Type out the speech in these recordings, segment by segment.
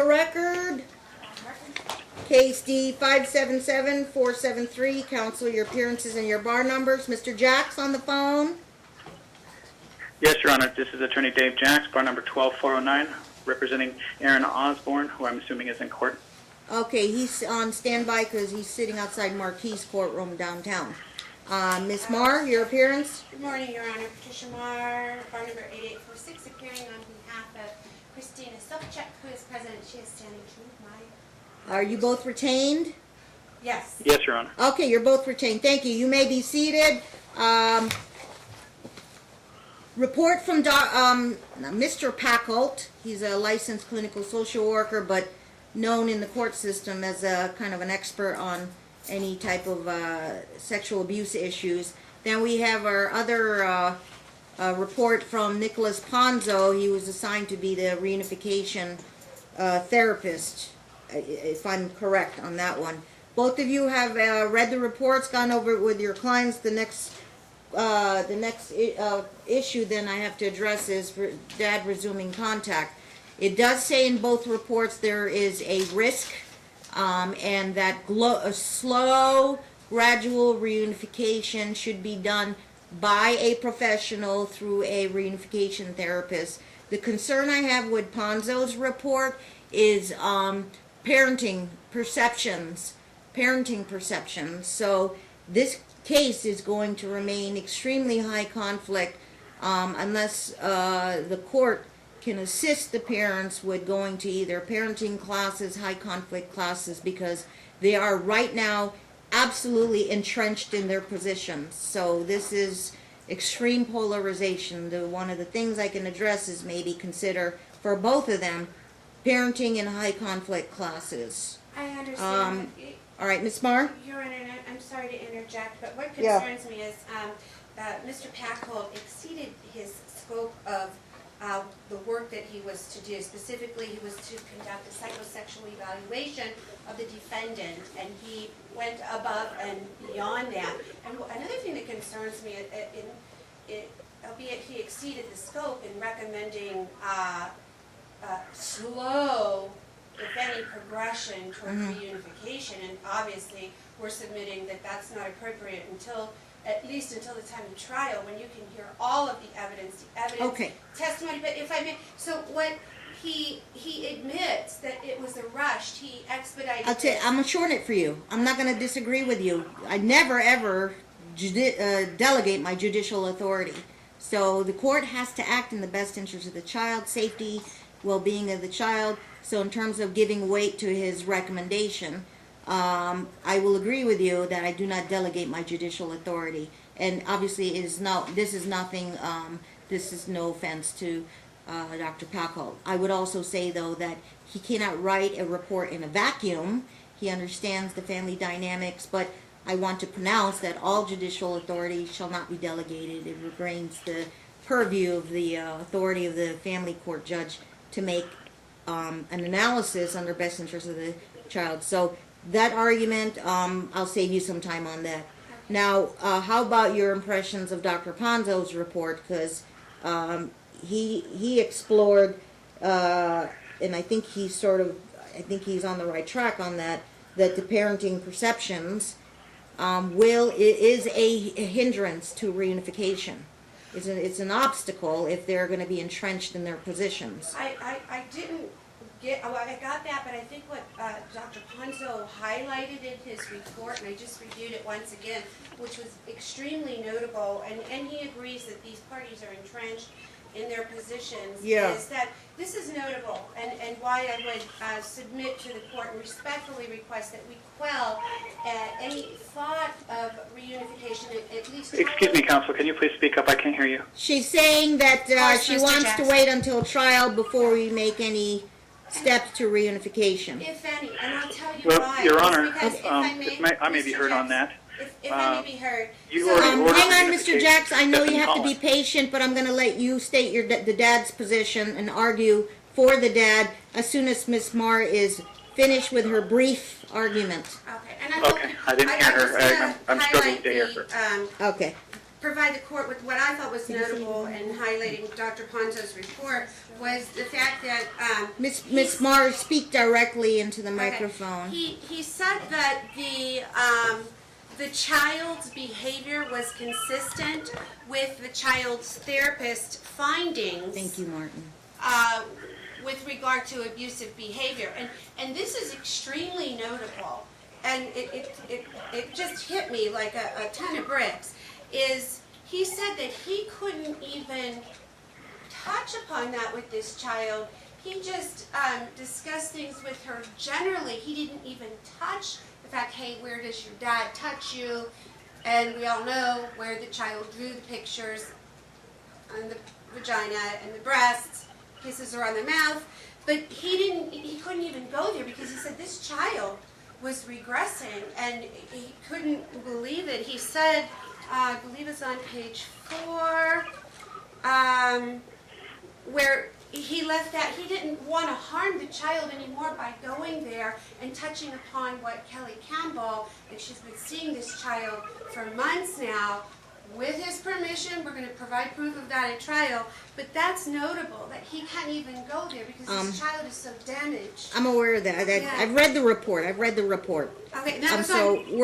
the record. Case D 577-473. Counsel, your appearances and your bar numbers. Mr. Jacks on the phone. Yes, Your Honor. This is Attorney Dave Jacks, bar number 12409, representing Aaron Osborne, who I'm assuming is in court. Okay, he's on standby because he's sitting outside Marquis courtroom downtown. Ms. Marr, your appearance. Good morning, Your Honor. Patricia Marr, bar number 8846, appearing on behalf of Christina Sobczyk, who is present. She is standing true. Are you both retained? Yes. Yes, Your Honor. Okay, you're both retained. Thank you. You may be seated. Report from Mr. Packholt. He's a licensed clinical social worker, but known in the court system as a kind of an expert on any type of sexual abuse issues. Then we have our other report from Nicholas Ponzo. He was assigned to be the reunification therapist, if I'm correct on that one. Both of you have read the reports, gone over it with your clients. The next issue then I have to address is for dad resuming contact. It does say in both reports there is a risk and that a slow, gradual reunification should be done by a professional through a reunification therapist. The concern I have with Ponzo's report is parenting perceptions. So this case is going to remain extremely high conflict unless the court can assist the parents with going to either parenting classes, high conflict classes, because they are right now absolutely entrenched in their positions. So this is extreme polarization. One of the things I can address is maybe consider for both of them parenting in high conflict classes. I understand. All right, Ms. Marr? Your Honor, I'm sorry to interject, but what concerns me is Mr. Packholt exceeded his scope of the work that he was to do. Specifically, he was to conduct a psychosexual evaluation of the defendant, and he went above and beyond that. And another thing that concerns me, albeit he exceeded the scope in recommending slow, if any, progression toward reunification, and obviously we're submitting that that's not appropriate at least until the time of trial, when you can hear all of the evidence, Okay. testimony. But if I may, so what he admits that it was a rush. He expedited. I'm gonna shorten it for you. I'm not gonna disagree with you. I never ever delegate my judicial authority. So the court has to act in the best interest of the child, safety, well-being of the child. So in terms of giving weight to his recommendation, I will agree with you that I do not delegate my judicial authority. And obviously, this is nothing. This is no offense to Dr. Packholt. I would also say, though, that he cannot write a report in a vacuum. He understands the family dynamics, but I want to pronounce that all judicial authority shall not be delegated. It remains the purview of the authority of the family court judge to make an analysis under best interest of the child. So that argument, I'll save you some time on that. Now, how about your impressions of Dr. Ponzo's report? Because he explored, and I think he's on the right track on that the parenting perceptions is a hindrance to reunification. It's an obstacle if they're going to be entrenched in their positions. I didn't get, well, I got that, but I think what Dr. Ponzo highlighted in his report, and I just reviewed it once again, which was extremely notable, and he agrees that these parties are entrenched in their positions, is that this is notable, and why I would submit to the court and respectfully request that we quell any thought of reunification, at least. Excuse me, counsel, can you please speak up? I can't hear you. She's saying that she wants to wait until trial before we make any steps to reunification. If any, and I'll tell you Well, why. Your Honor, Because if I may be heard on that. If I may be heard. You So, already ordered Hang on, Mr. Jacks. I know you have to be Stephen patient, but I'm going to let you state the dad's position and argue for the dad as soon as Ms. Marr is finished with her brief argument. Okay, and Okay, I didn't hear her. I'm struggling to hear her. Okay. provide the court with what I thought was notable in highlighting Dr. Ponzo's report was the fact that Miss Mars, speak directly into the microphone. He said that the child's behavior was consistent with the child's therapist findings. Thank you, Martin. With regard to abusive behavior, and this is extremely notable, and it just hit me like a ton of bricks. Is he said that he couldn't even touch upon that with this child. He just discussed things with her generally. He didn't even touch the fact, hey, where does your dad touch you? And we all know where the child drew the pictures on the vagina and the breasts, kisses her on the mouth. But he couldn't even go there because he said this child was regressing and he couldn't believe it. He said, I believe it's on page 4, where he left that he didn't want to harm the child anymore by going there and touching upon what Kelly Campbell, and she's been seeing this child for months now. With his permission, we're going to provide proof of that at trial, but that's notable that he can't even go there because this child is so damaged. I'm aware of that. Yeah. I've read the report. Okay, that was So on,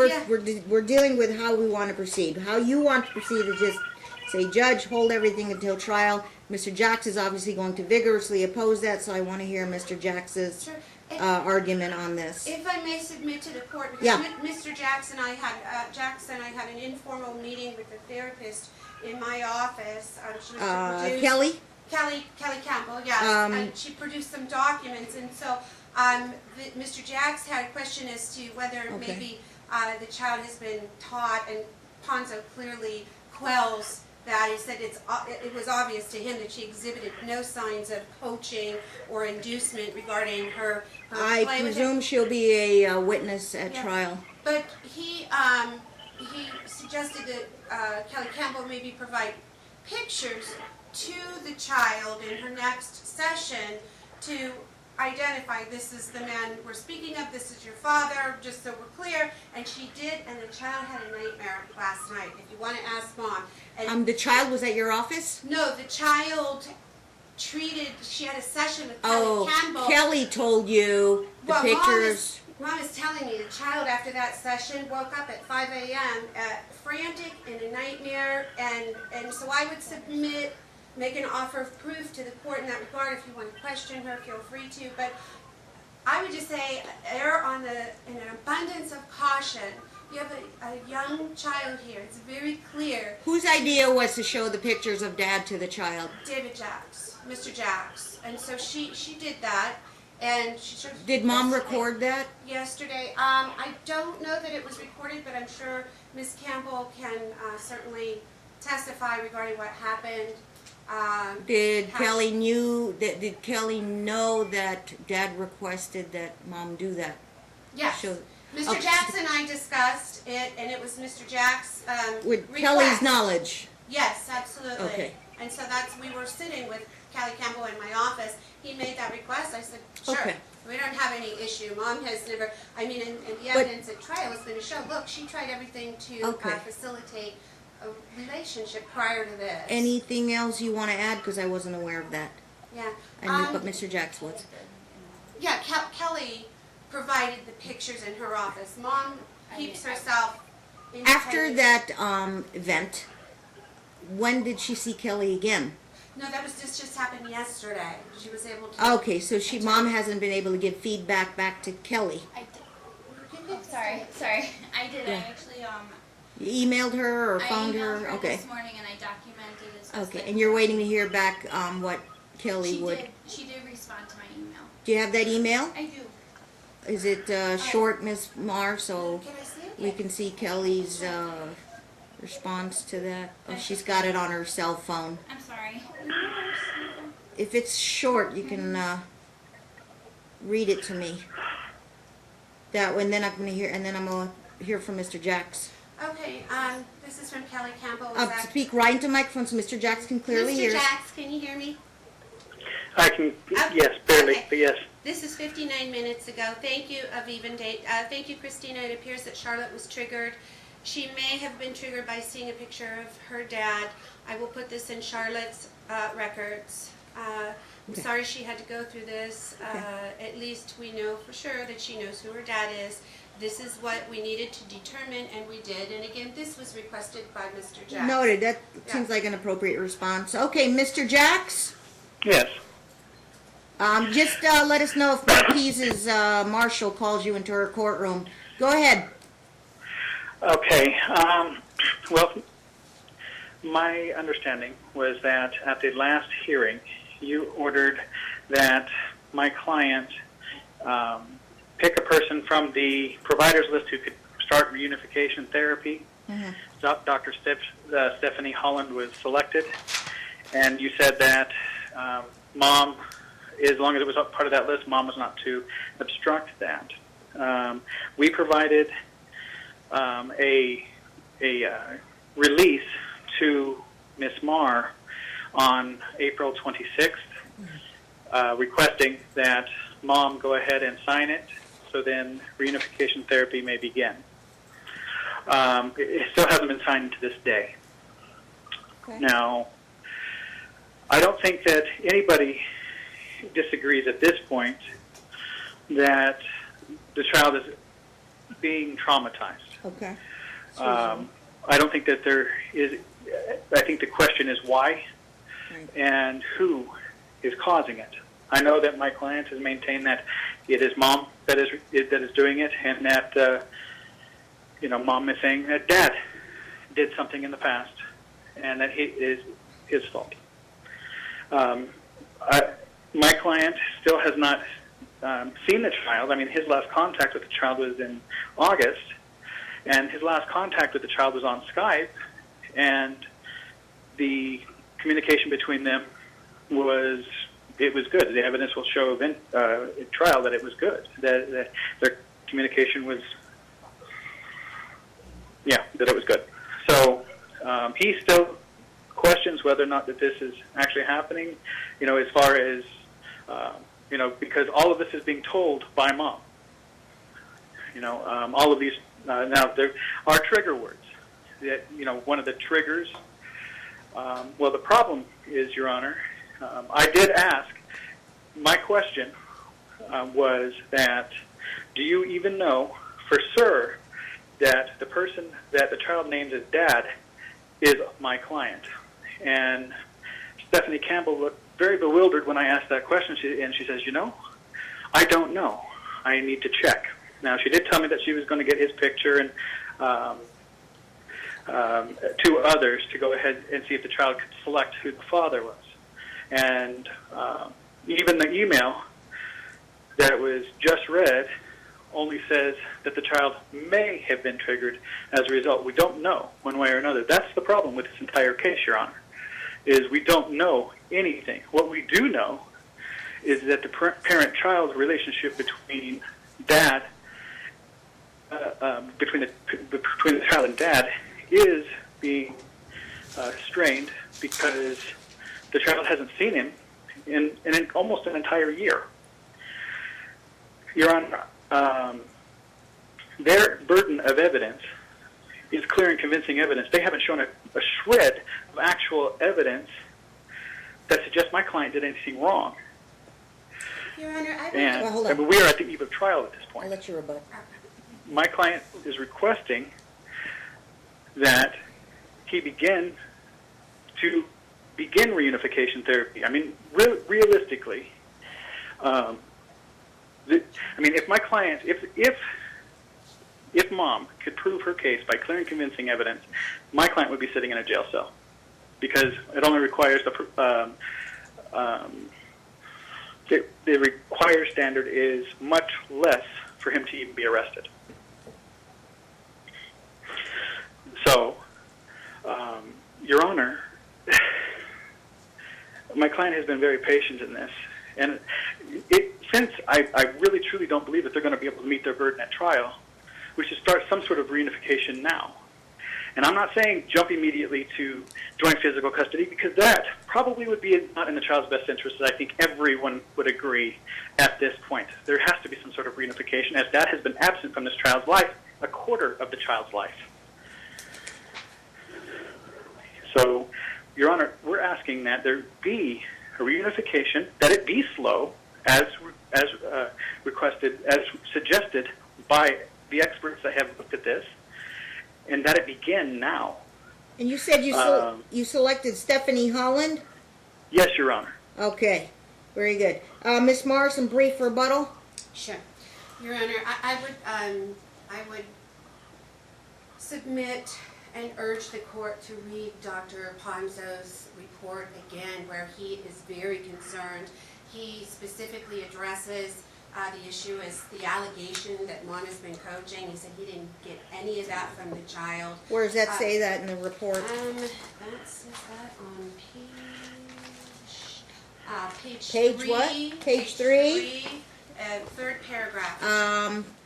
we're dealing with how we want to proceed. How you want to proceed is just say, Judge, hold everything until trial. Mr. Jacks is obviously going to vigorously oppose that, so I want to hear Mr. Jacks's Sure. argument on this. If I may submit to the court, because Yeah. Mr. Jackson, I had an informal meeting with the therapist in my office. She was to produce Kelly? Kelly Campbell, yes, and she produced some documents, and so Mr. Jacks had a question as to whether maybe the child has been taught, and Ponzo clearly quells that. He said it was obvious to him that she exhibited no signs of coaching or inducement regarding her I play with presume him. she'll be a witness at Yeah. trial. But he suggested that Kelly Campbell maybe provide pictures to the child in her next session to identify this is the man we're speaking of, this is your father, just so we're clear. And she did, and the child had a nightmare last night, if you want to ask Mom. And The child was at your office? no, the child she had a session with Kelly Campbell. Kelly told you the Well, pictures. Mom is telling me the child after that session woke up at 5 a.m. Frantic in a nightmare, and so I would make an offer of proof to the court in that regard. If you want to question her, feel free to. But I would just say err in an abundance of caution. You have a young child here. It's very clear. Whose idea was to show the pictures of Dad to the child? David Jacks, Mr. Jacks, and so she did that. And she sort of Did Mom record that? yesterday. I don't know that it was recorded, but I'm sure Ms. Campbell can certainly testify regarding what happened. Did Kelly know that Dad requested that Mom do that? Yes. Show- Mr. Okay. Jackson and I discussed it, and it was Mr. Jack's With request. Kelly's knowledge. Yes, absolutely. Okay. And so we were sitting with Kelly Campbell in my office. He made that request. I said, sure. Okay. We don't have any issue. Mom has never, and the But- evidence at trial is going to show, look, she tried everything to Okay. facilitate a relationship prior to this. Anything else you want to add? Because I wasn't aware of that. Yeah. I knew, but Mr. Jacks was. Yeah, Kelly provided the pictures in her office. Mom keeps herself After independent. that event, when did she see Kelly again? No, this just happened yesterday. She was able to. Okay, so Mom hasn't been able to give feedback back to Kelly. I did. Oh, sorry. I did. Yeah. I actually You emailed her or I phoned emailed her? her Okay. this morning and I documented as best Okay, I and you're could. waiting to hear back what Kelly She would. did. She did respond to my email. Do you have that email? I do. Is it short, Miss Mar, so Can I see it? we can see Kelly's response to that? Oh, she's got it on her cell phone. I'm sorry. If it's short, you can read it to me. That and then I'm gonna hear, and then I'm gonna hear from Mr. Jacks. Okay. This is from Kelly Campbell. Speak right into the microphone so Mr. Jacks can clearly hear. Mr. Jacks, can you hear me? I can, yes, barely, Okay. but yes. This is 59 minutes ago. Thank you, of even date. Thank you, Christina. It appears that Charlotte was triggered. She may have been triggered by seeing a picture of her dad. I will put this in Charlotte's records. I'm Okay. sorry she had to go through this. Okay. At least we know for sure that she knows who her dad is. This is what we needed to determine, and we did. And again, this was requested by Mr. Jackson. Noted. That Yeah. seems like an appropriate response. Okay, Mr. Jacks, Yes. just let us know if Marquise's marshal calls you into her courtroom. Go ahead. Okay. Well, my understanding was that at the last hearing, you ordered that my client pick a person from the providers list who could start reunification therapy. Mhm. Dr. Stephanie Holland was selected, and you said that Mom, as long as it was part of that list, Mom was not to obstruct that. We provided a release to Ms. Marr on April 26th, requesting that Mom go ahead and sign it, so then reunification therapy may begin. It still hasn't been signed to this day. Okay. Now, I don't think that anybody disagrees at this point that the child is being traumatized. Okay. I don't think that there is. I think the question is why Right. and who is causing it. I know that my client has maintained that it is Mom that is doing it, and that Mom is saying that Dad did something in the past, and that it is his fault. My client still has not seen the child. I mean, his last contact with the child was in August, and his last contact with the child was on Skype, and the communication between them was good. The evidence will show in trial that it was good. That their communication was, that it was good. So he still questions whether or not that this is actually happening. As far as because all of this is being told by Mom. All of these now there are trigger words. That one of the triggers. Well, the problem is, Your Honor, I did ask. My question was that, do you even know for sure that the person that the child names as Dad is my client? And Stephanie Campbell looked very bewildered when I asked that question, and she says, I don't know. I need to check. Now, she did tell me that she was going to get his picture and two others to go ahead and see if the child could select who the father was. And even the email that was just read only says that the child may have been triggered as a result. We don't know one way or another. That's the problem with this entire case, Your Honor, is we don't know anything. What we do know is that the parent-child relationship between Dad, between the child and Dad, is being strained because the child hasn't seen him in almost an entire year. Your Honor, their burden of evidence is clear and convincing evidence. They haven't shown a shred of actual evidence that suggests my client did anything wrong. Your Honor, Well, hold on. we are at the eve of trial at this point. I'll let you rebut. My client is requesting that he begin reunification therapy. I mean, realistically, if my client, if Mom could prove her case by clear and convincing evidence, my client would be sitting in a jail cell because it only requires the required standard is much less for him to even be arrested. So, Your Honor, my client has been very patient in this, and since I really truly don't believe that they're going to be able to meet their burden at trial, we should start some sort of reunification now. And I'm not saying jump immediately to joint physical custody, because that probably would be not in the child's best interest, as I think everyone would agree at this point. There has to be some sort of reunification, as that has been absent from this child's life, a quarter of the child's life. So, Your Honor, we're asking that there be a reunification, that it be slow, as requested, as suggested by the experts that have looked at this, and that it begin now. And you said you selected Stephanie Holland? Yes, Your Honor. Okay, very good. Ms. Morrison, brief rebuttal? Sure. Your Honor, I would submit and urge the court to read Dr. Ponzo's report again, where he is very concerned. He specifically addresses the issue is the allegation that Mon has been coaching. He said he didn't get any of that from the child. Where does that say that in the report? That says that on page Page 3. what? Page 3? Third paragraph.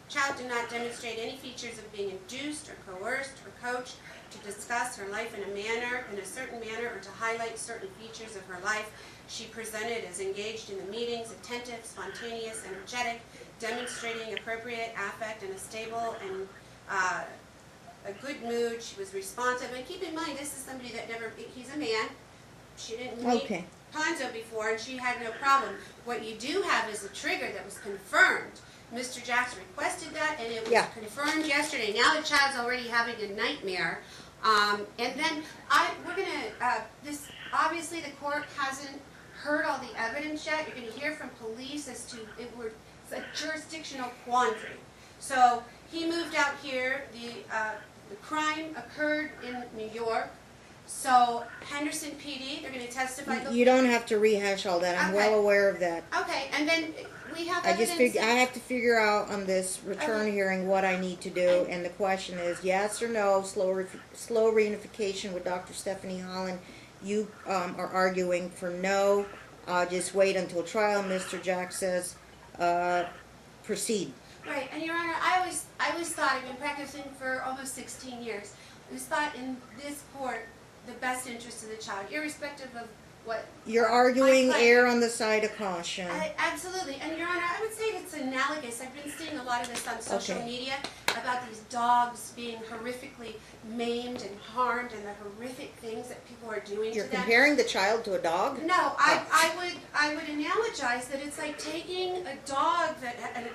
Child did not demonstrate any features of being induced or coerced or coached to discuss her life in a certain manner, or to highlight certain features of her life. She presented as engaged in the meetings, attentive, spontaneous, energetic, demonstrating appropriate affect and a stable and a good mood. She was responsive. And keep in mind, this is somebody that he's a man. She didn't meet Ponzo before, and she had no problem. What you do have is a trigger that was confirmed. Mr. Jackson requested that, and it was confirmed yesterday. Now the child's already having a nightmare. And then we're going to, obviously the court hasn't heard all the evidence yet. You're going to hear from police as to, it's a jurisdictional quandary. So he moved out here. The crime occurred in New York. So Henderson PD, they're going to testify. You don't have to rehash all that. I'm well aware of that. Okay, and then we have I evidence. I have to figure out on this return hearing what I need to do, and the question is yes or no, slow reunification with Dr. Stephanie Holland. You are arguing for no, just wait until trial. Mr. Jack says proceed. Right, and Your Honor, I always thought, I've been practicing for almost 16 years, I always thought in this court, the best interest of the child, irrespective of what... You're arguing err on the side of caution. Absolutely, and Your Honor, I would say it's analogous. I've been seeing a lot of this on social media about these dogs being horrifically maimed and harmed and the horrific things that people are doing to them. You're comparing the child to a dog? No, I would analogize that it's like taking a dog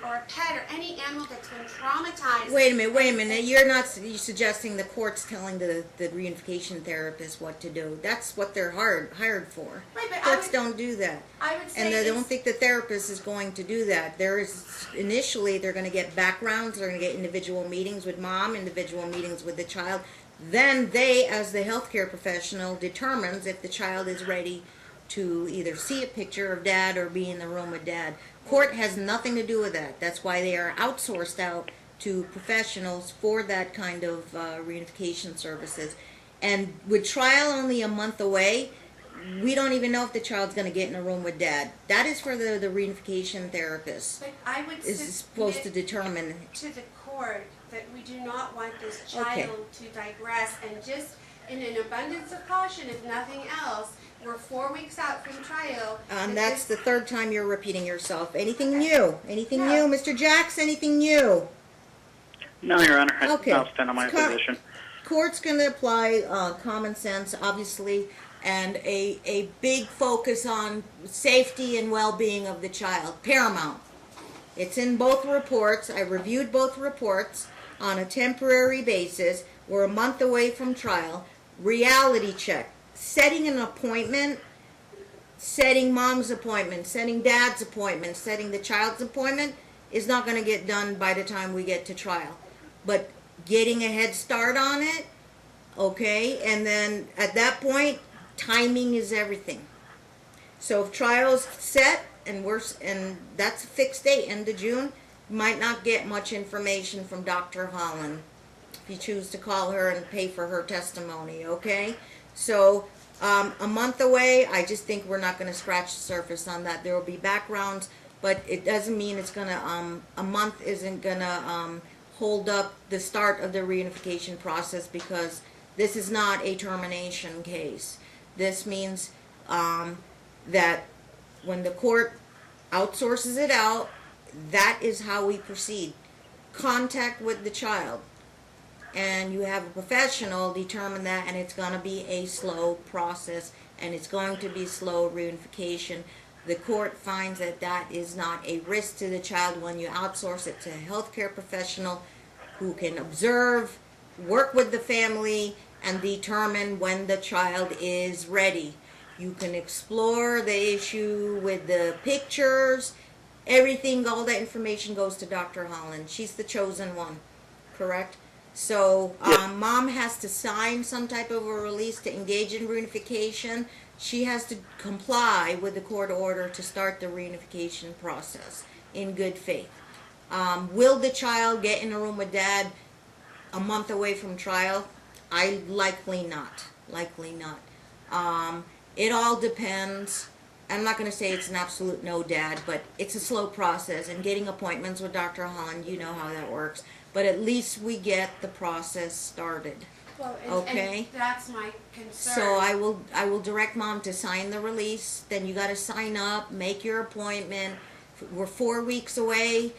or a pet or any animal that's been traumatized. Wait a minute. You're suggesting the court's telling the reunification therapist what to do. That's what they're hired for. Right, but Courts don't do that. I would say and they don't think the therapist is going to do that. Initially they're going to get backgrounds, they're going to get individual meetings with mom, individual meetings with the child. Then they, as the healthcare professional, determines if the child is ready to either see a picture of dad or be in the room with dad. Court has nothing to do with that. That's why they are outsourced out to professionals for that kind of reunification services. And with trial only a month away, we don't even know if the child's going to get in a room with dad. That is for the reunification therapist. But I would is supposed to determine to the court that we do not want this child to digress, and just in an abundance of caution, if nothing else, we're 4 weeks out from trial. And that's the third time you're repeating yourself. Anything new? Anything new? Mr. Jacks, anything new? No, Your Honor. I'll stand on my position. Court's going to apply common sense, obviously, and a big focus on safety and well-being of the child. Paramount. It's in both reports. I reviewed both reports on a temporary basis. We're a month away from trial. Reality check. Setting an appointment, setting mom's appointment, setting dad's appointment, setting the child's appointment is not going to get done by the time we get to trial. But getting a head start on it, okay, and then at that point, timing is everything. So if trial's set and that's a fixed date, end of June, you might not get much information from Dr. Holland if you choose to call her and pay for her testimony, okay? So a month away, I just think we're not going to scratch the surface on that. There will be backgrounds, but it doesn't mean it's going to, a month isn't going to hold up the start of the reunification process, because this is not a termination case. This means that when the court outsources it out, that is how we proceed. Contact with the child. and you have a professional determine that, and it's going to be a slow process, and it's going to be slow reunification. The court finds that that is not a risk to the child when you outsource it to a healthcare professional who can observe, work with the family, and determine when the child is ready. You can explore the issue with the pictures, everything, all that information goes to Dr. Holland. She's the chosen one, correct? So mom has to sign some type of a release to engage in reunification. She has to comply with the court order to start the reunification process in good faith. Will the child get in a room with dad a month away from trial? Likely not. Likely not. It all depends. I'm not going to say it's an absolute no, Dad, but it's a slow process. And getting appointments with Dr. Holland, you know how that works. But at least we get the process started. Well, Okay. and that's my concern. So I will direct mom to sign the release. Then you got to sign up, make your appointment. We're 4 weeks away.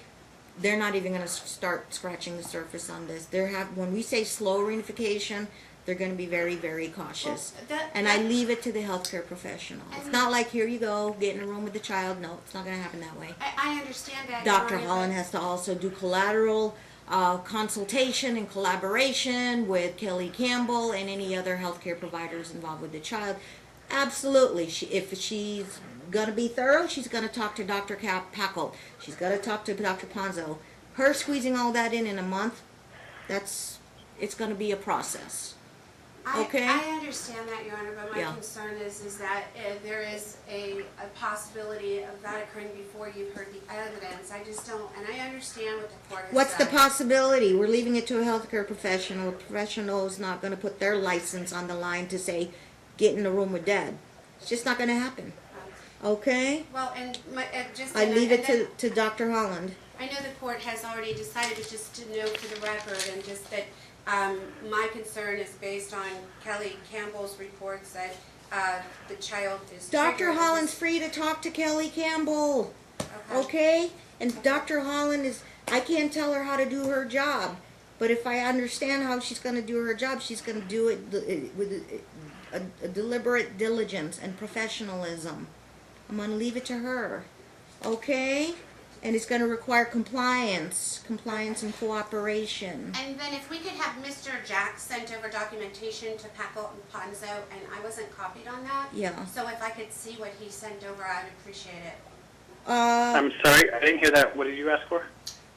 They're not even going to start scratching the surface on this. When we say slow reunification, they're going to be very, very cautious. I leave it to the healthcare professional. It's not like, here you go, get in a room with the child. No, it's not going to happen that way. I understand that. Dr. Your Honor, Holland has to also do collateral consultation and collaboration with Kelly Campbell and any other healthcare providers involved with the child. Absolutely. If she's going to be thorough, she's going to talk to Dr. Packle. She's got to talk to Dr. Ponzo. Her squeezing all that in a month, it's going to be a process. Okay. I understand that, Your Honor, but my Yeah. concern is that there is a possibility of that occurring before you've heard the evidence. I just don't, and I understand what the court has What's the said. possibility? We're leaving it to a healthcare professional. A professional is not going to put their license on the line to say, get in a room with dad. It's just not going to happen. Okay? Well, and just... I and leave it and to Dr. Holland. I know the court has already decided, but just to note for the record, and just that my concern is based on Kelly Campbell's reports that the child is... Dr. triggered. Holland's free to talk to Kelly Campbell. Okay? And Dr. Holland I can't tell her how to do her job. But if I understand how she's going to do her job, she's going to do it with a deliberate diligence and professionalism. I'm going to leave it to her. Okay? And it's going to require compliance and cooperation. And then if we could have Mr. Jack sent over documentation to Packle and Ponzo, and I wasn't copied on that. Yeah. So if I could see what he sent over, I'd appreciate it. I'm sorry, I didn't hear that. What did you ask for?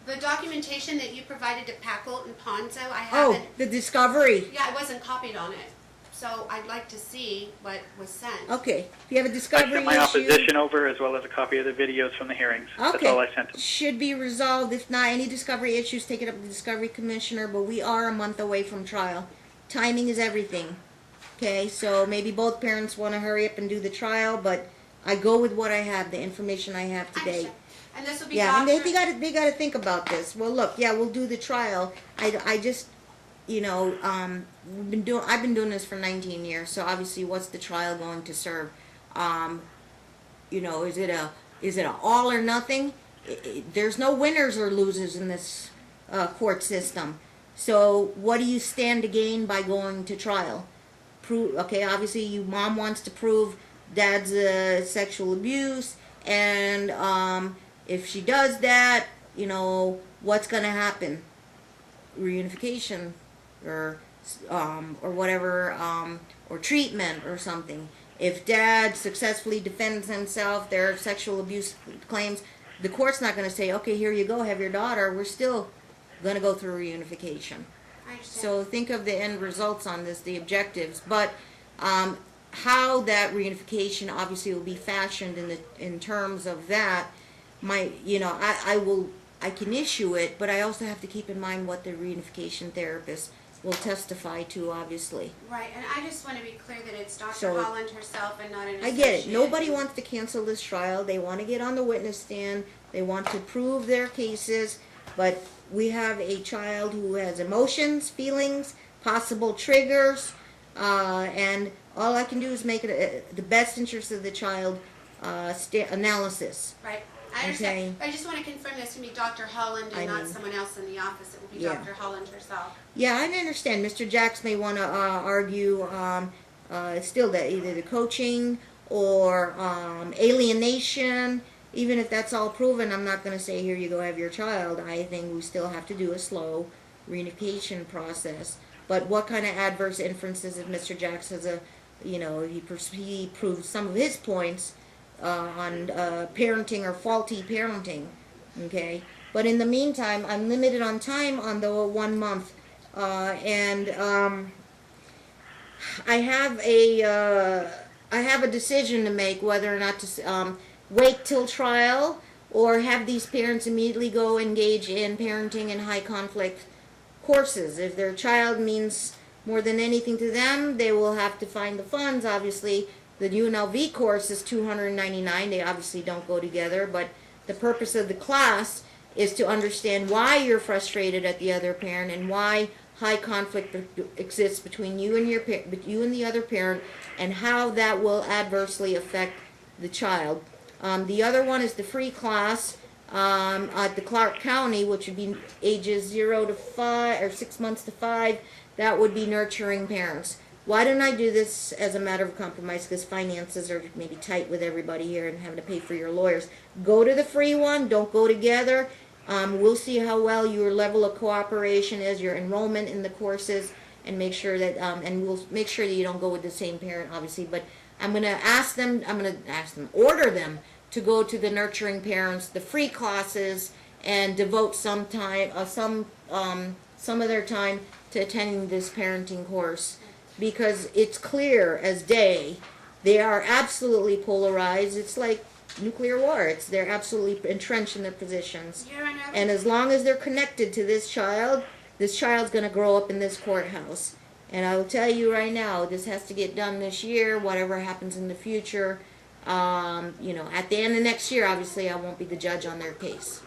The documentation that you provided to Packle and Ponzo, I Oh, haven't... the discovery. Yeah, I wasn't copied on it. So I'd like to see what was sent. Okay. If you have a I discovery sent my issue, opposition over as well as a copy of the videos from the hearings. That's okay, all I sent them. should be resolved. If not, any discovery issues, take it up with the discovery commissioner. But we are a month away from trial. Timing is everything. Okay, so maybe both parents want to hurry up and do the trial, but I go with what I have, the information I have I today. understand. And this will be Yeah, and Dr. they got to think about this. Well, look, yeah, we'll do the trial. I just, I've been doing this for 19 years. So obviously, what's the trial going to serve? Is it a all or nothing? There's no winners or losers in this court system. So what do you stand to gain by going to trial? Okay, obviously, mom wants to prove dad's sexual abuse, and if she does that, what's going to happen? Reunification, or whatever, or treatment or something. If dad successfully defends himself, their sexual abuse claims, the court's not going to say, okay, here you go, have your daughter. We're still going to go through reunification. I understand. So think of the end results on this, the objectives. But how that reunification obviously will be fashioned in terms of that, I can issue it, but I also have to keep in mind what the reunification therapist will testify to, obviously. Right, and I just want to be clear that it's Dr. So- Holland herself and not an I get it. associate. Nobody wants to cancel this trial. They want to get on the witness stand. They want to prove their cases. But we have a child who has emotions, feelings, possible triggers, and all I can do is make it the best interest of the child analysis. Right. I understand. Okay. I just want to confirm this to be Dr. Holland and not someone else in the office. It will be Yeah. Dr. Holland herself. Yeah, I understand. Mr. Jacks may want to argue still that either the coaching or alienation, even if that's all proven, I'm not going to say, here you go, have your child. I think we still have to do a slow reunification process. But what kind of adverse inferences if Mr. Jacks has he proved some of his points on parenting or faulty parenting, okay? But in the meantime, I'm limited on time on the 1 month, and I have a decision to make whether or not to wait till trial or have these parents immediately go engage in parenting and high conflict courses. If their child means more than anything to them, they will have to find the funds. Obviously, the UNLV course is $299. They obviously don't go together, but the purpose of the class is to understand why you're frustrated at the other parent and why high conflict exists between you and you and the other parent, and how that will adversely affect the child. The other one is the free class at the Clark County, which would be ages 0 to 5 or 6 months to 5. That would be nurturing parents. Why don't I do this as a matter of compromise? Because finances are maybe tight with everybody here and having to pay for your lawyers. Go to the free one. Don't go together. We'll see how well your level of cooperation is, your enrollment in the courses, and make sure that and we'll make sure that you don't go with the same parent, obviously. But I'm going to order them to go to the nurturing parents, the free classes, and devote some time, some of their time to attending this parenting course, because it's clear as day. They are absolutely polarized. It's like nuclear war. They're absolutely entrenched in their positions. And as long as they're connected to this child's going to grow up in this courthouse. And I will tell you right now, this has to get done this year. Whatever happens in the future, at the end of next year, obviously, I won't be the judge on their case.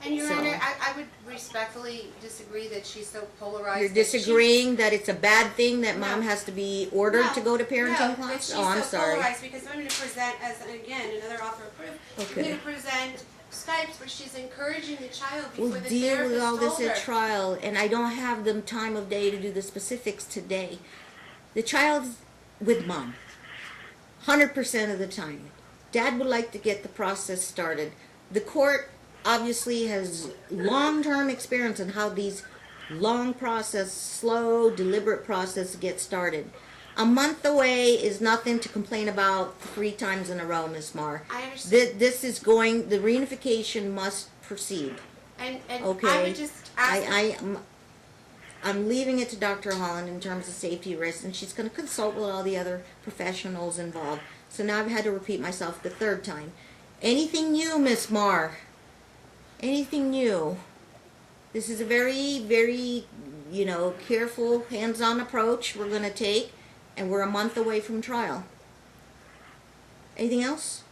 And Your Honor, I would respectfully disagree that she's so polarized. You're disagreeing that it's a bad thing that mom has to be ordered to go to parenting class? She's I'm so sorry. polarized because I'm going to present, as again, another offer of proof. Okay. I'm going to present Skypes where she's encouraging the child before We'll the deal with therapist all this told at her. trial, and I don't have the time of day to do the specifics today. The child's with mom, 100% of the time. Dad would like to get the process started. The court obviously has long-term experience on how these long process, slow, deliberate process get started. A month away is nothing to complain about 3 times in a row, Ms. Marr. I understand. The reunification must proceed. And Okay. I would just ask. I'm leaving it to Dr. Holland in terms of safety risks, and she's going to consult with all the other professionals involved. So now I've had to repeat myself the 3rd time. Anything new, Miss Marr? Anything new? This is a very, very, careful, hands-on approach we're going to take, and we're a month away from trial. Anything else?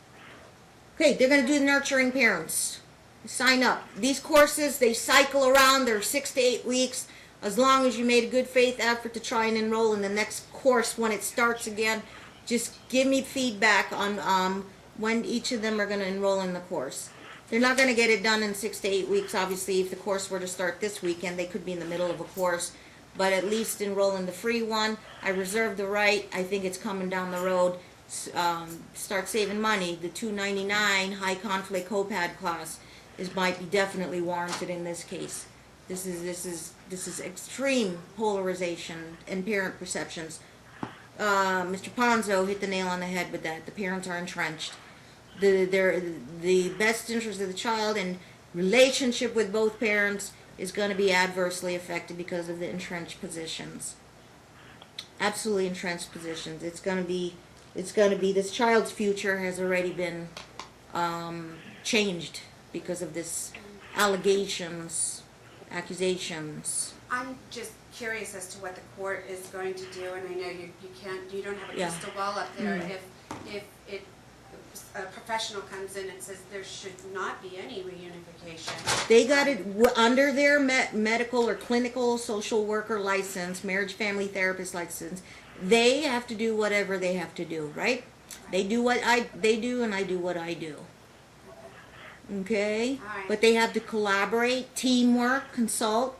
Okay, they're going to do the nurturing parents. Sign up. These courses, they cycle around. They're 6 to 8 weeks. As long as you made a good faith effort to try and enroll in the next course when it starts again, just give me feedback on when each of them are going to enroll in the course. They're not going to get it done in 6 to 8 weeks. Obviously, if the course were to start this weekend, they could be in the middle of a course. But at least enroll in the free one. I reserve the right. I think it's coming down the road. Start saving money. The $299 high conflict COPAD class might be definitely warranted in this case. This is extreme polarization and parent perceptions. Mr. Ponzo hit the nail on the head with that. The parents are entrenched. The best interest of the child and relationship with both parents is going to be adversely affected because of the entrenched positions. Absolutely entrenched positions. It's going to be this child's future has already been changed because of this accusations. I'm just curious as to what the court is going to do, and I know you don't have a crystal ball up there. If a professional comes in and says there should not be any reunification. They got it under their medical or clinical social worker license, marriage family therapist license. They have to do whatever they have to do, right? They do what they do, and I do what I do. Okay? All right. But they have to collaborate, teamwork, consult,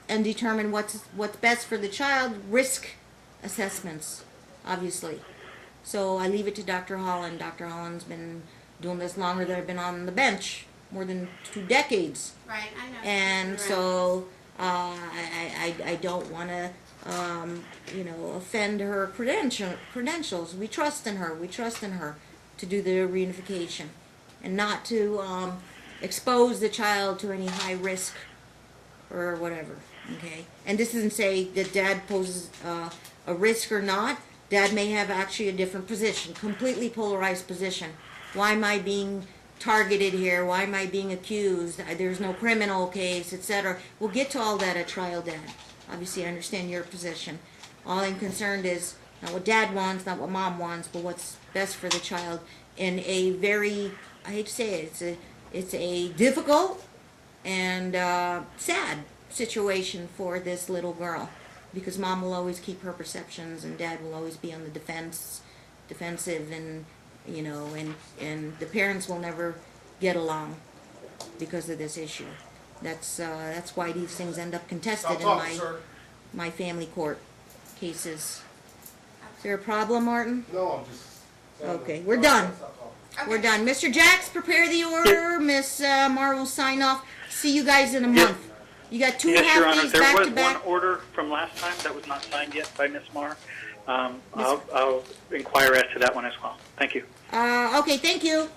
and determine what's best for the child. Risk assessments, obviously. So I leave it to Dr. Holland. Dr. Holland's been doing this longer than I've been on the bench, more than 2 decades. Right, I know. And Right. so I don't want to, offend her credentials. We trust in her. We trust in her to do the reunification and not to expose the child to any high risk or whatever. Okay? And this doesn't say that dad poses a risk or not. Dad may have actually a different position, completely polarized position. Why am I being targeted here? Why am I being accused? There's no criminal case, etc. We'll get to all that at trial, Dad. Obviously, I understand your position. All I'm concerned is not what Dad wants, not what Mom wants, but what's best for the child in a very, I hate to say it, it's a difficult and sad situation for this little girl, because Mom will always keep her perceptions and Dad will always be on the defensive, and and the parents will never get along because of this issue. That's why these things end up contested in my family court cases. Is there a problem, Martin? No, I'm just. Okay, we're done. We're done. Mr. Jacks, prepare the order. Miss Mar will sign off. See you guys in a month. You got 2 Yes, Your Honor. half days There back was to back. one order from last time that was not signed yet by Miss Marr. I'll inquire as to that one as well. Thank you. Okay, thank you.